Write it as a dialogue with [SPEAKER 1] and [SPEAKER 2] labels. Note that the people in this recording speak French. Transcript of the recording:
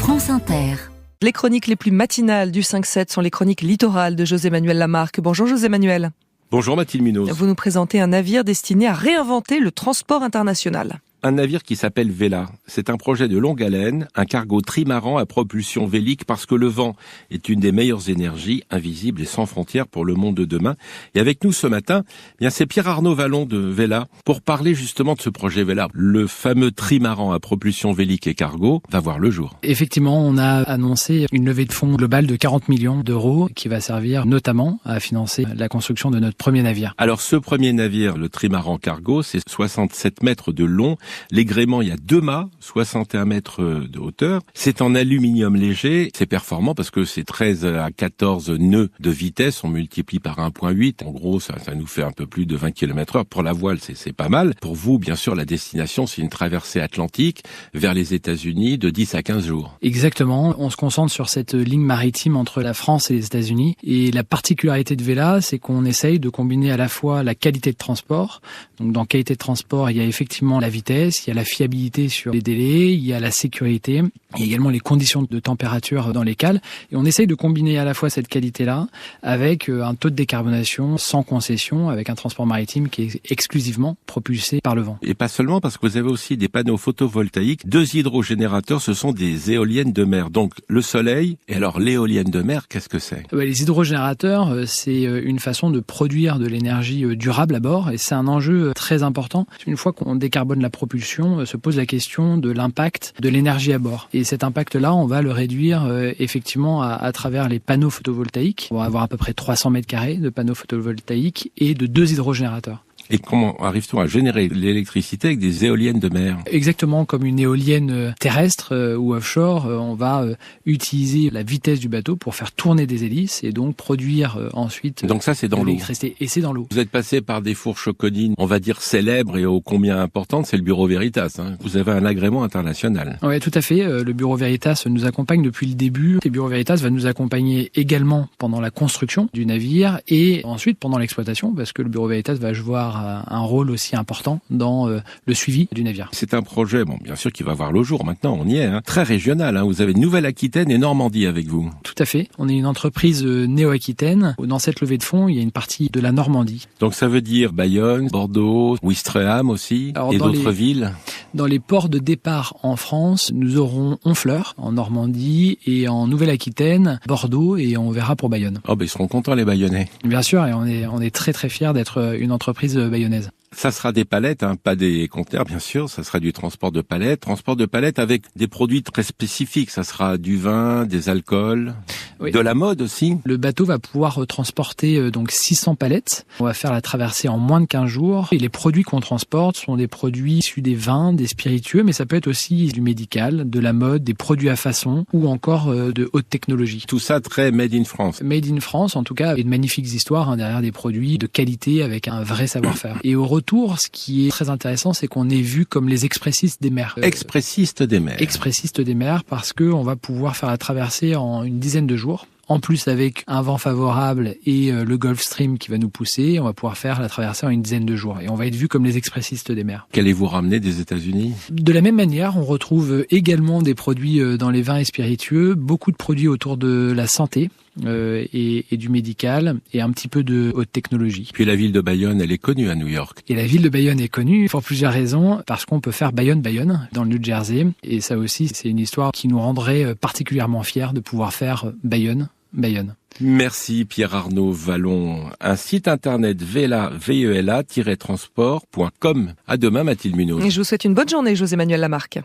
[SPEAKER 1] France Inter.
[SPEAKER 2] Les chroniques les plus matinales du 5-7 sont les chroniques littorales de José-Manuel Lamarque. Bonjour José-Manuel.
[SPEAKER 3] Bonjour Mathilde Munoz.
[SPEAKER 2] Vous nous présentez un navire destiné à réinventer le transport international.
[SPEAKER 3] Un navire qui s'appelle Vela. C'est un projet de longue haleine, un cargo trimaran à propulsion vélique parce que le vent est une des meilleures énergies, invisibles et sans frontières pour le monde de demain. Et avec nous ce matin, c'est Pierre-Arnaud Vallon de Vela pour parler justement de ce projet Vela. Le fameux trimaran à propulsion vélique et cargo va voir le jour.
[SPEAKER 4] Effectivement, on a annoncé une levée de fonds globale de 40 millions d'euros qui va servir notamment à financer la construction de notre premier navire.
[SPEAKER 3] Alors ce premier navire, le trimaran cargo, c'est 67 mètres de long. Les gréements, il y a 2 mâts, 61 mètres de hauteur. C'est en aluminium léger. C'est performant parce que c'est 13 à 14 nœuds de vitesse. On multiplie par 1,8. En gros, ça nous fait un peu plus de 20 km/h. Pour la voile, c'est pas mal. Pour vous, bien sûr, la destination, c'est une traversée atlantique vers les États-Unis de 10 à 15 jours.
[SPEAKER 4] Exactement. On se concentre sur cette ligne maritime entre la France et les États-Unis. Et la particularité de Vela, c'est qu'on essaye de combiner à la fois la qualité de transport. Donc, dans qualité de transport, il y a effectivement la vitesse, il y a la fiabilité sur les délais, il y a la sécurité, il y a également les conditions de température dans les cales. Et on essaye de combiner à la fois cette qualité-là avec un taux de décarbonation sans concession, avec un transport maritime qui est exclusivement propulsé par le vent.
[SPEAKER 3] Et pas seulement, parce que vous avez aussi des panneaux photovoltaïques, 2 hydrogénérateurs, ce sont des éoliennes de mer. Donc le soleil, et alors l'éolienne de mer, qu'est-ce que c'est ?
[SPEAKER 4] Les hydrogénérateurs, c'est une façon de produire de l'énergie durable à bord, et c'est un enjeu très important. Une fois qu'on décarbone la propulsion, se pose la question de l'impact de l'énergie à bord. Et cet impact-là, on va le réduire effectivement à travers les panneaux photovoltaïques. On va avoir à peu près 300 mètres carrés de panneaux photovoltaïques et de 2 hydrogénérateurs.
[SPEAKER 3] Et comment arrive-t-on à générer l'électricité avec des éoliennes de mer ?
[SPEAKER 4] Exactement comme une éolienne terrestre ou offshore, on va utiliser la vitesse du bateau pour faire tourner des hélices et donc produire ensuite
[SPEAKER 3] donc ça, c'est dans
[SPEAKER 4] de
[SPEAKER 3] l'eau.
[SPEAKER 4] l'électricité. Et c'est dans l'eau.
[SPEAKER 3] Vous êtes passé par des fourches codines, on va dire célèbres et ô combien importantes, c'est le Bureau Veritas. Vous avez un agrément international.
[SPEAKER 4] Oui, tout à fait. Le Bureau Veritas nous accompagne depuis le début. Le Bureau Veritas va nous accompagner également pendant la construction du navire et ensuite pendant l'exploitation, parce que le Bureau Veritas va jouer un rôle aussi important dans le suivi du navire.
[SPEAKER 3] C'est un projet, bien sûr, qui va voir le jour maintenant, on y est, très régional. Vous avez Nouvelle-Aquitaine et Normandie avec vous.
[SPEAKER 4] Tout à fait. On est une entreprise néo-aquitaine. Dans cette levée de fonds, il y a une partie de la Normandie.
[SPEAKER 3] Donc ça veut dire Bayonne, Bordeaux, Ouistreham aussi, et d'autres villes.
[SPEAKER 4] Dans les ports de départ en France, nous aurons Honfleur en Normandie et en Nouvelle-Aquitaine, Bordeaux et on verra pour Bayonne.
[SPEAKER 3] Ils seront contents les Bayonnais.
[SPEAKER 4] Bien sûr, et on est très très fiers d'être une entreprise bayonnaise.
[SPEAKER 3] Ça sera des palettes, pas des conteneurs bien sûr, ça sera du transport de palettes avec des produits très spécifiques, ça sera du vin, des alcools, oui. De la mode aussi.
[SPEAKER 4] Le bateau va pouvoir transporter donc 600 palettes, on va faire la traversée en moins de 15 jours et les produits qu'on transporte sont des produits issus des vins, des spiritueux, mais ça peut être aussi du médical, de la mode, des produits à façon ou encore de haute technologie.
[SPEAKER 3] Tout ça très made in France.
[SPEAKER 4] Made in France en tout cas, avec de magnifiques histoires derrière des produits de qualité avec un vrai savoir-faire. Et au retour, ce qui est très intéressant, c'est qu'on est vu comme les expressistes des mers.
[SPEAKER 3] Expressistes des mers.
[SPEAKER 4] Expressistes des mers parce que on va pouvoir faire la traversée en une dizaine de jours. En plus, avec un vent favorable et le Gulf Stream qui va nous pousser, on va pouvoir faire la traversée en une dizaine de jours. Et on va être vu comme les expressistes des mers.
[SPEAKER 3] Qu'allez-vous ramener des États-Unis ?
[SPEAKER 4] De la même manière, on retrouve également des produits dans les vins et spiritueux, beaucoup de produits autour de la santé. Et du médical et un petit peu de haute technologie.
[SPEAKER 3] Puis la ville de Bayonne, elle est connue à New York.
[SPEAKER 4] Et la ville de Bayonne est connue pour plusieurs raisons, parce qu'on peut faire Bayonne dans le New Jersey. Et ça aussi, c'est une histoire qui nous rendrait particulièrement fiers de pouvoir faire Bayonne.
[SPEAKER 3] Merci Pierre-Arnaud Vallon. Un site internet vela-transport.com. À demain Mathilde Munoz.
[SPEAKER 2] Et je vous souhaite une bonne journée José-Manuel Lamarque.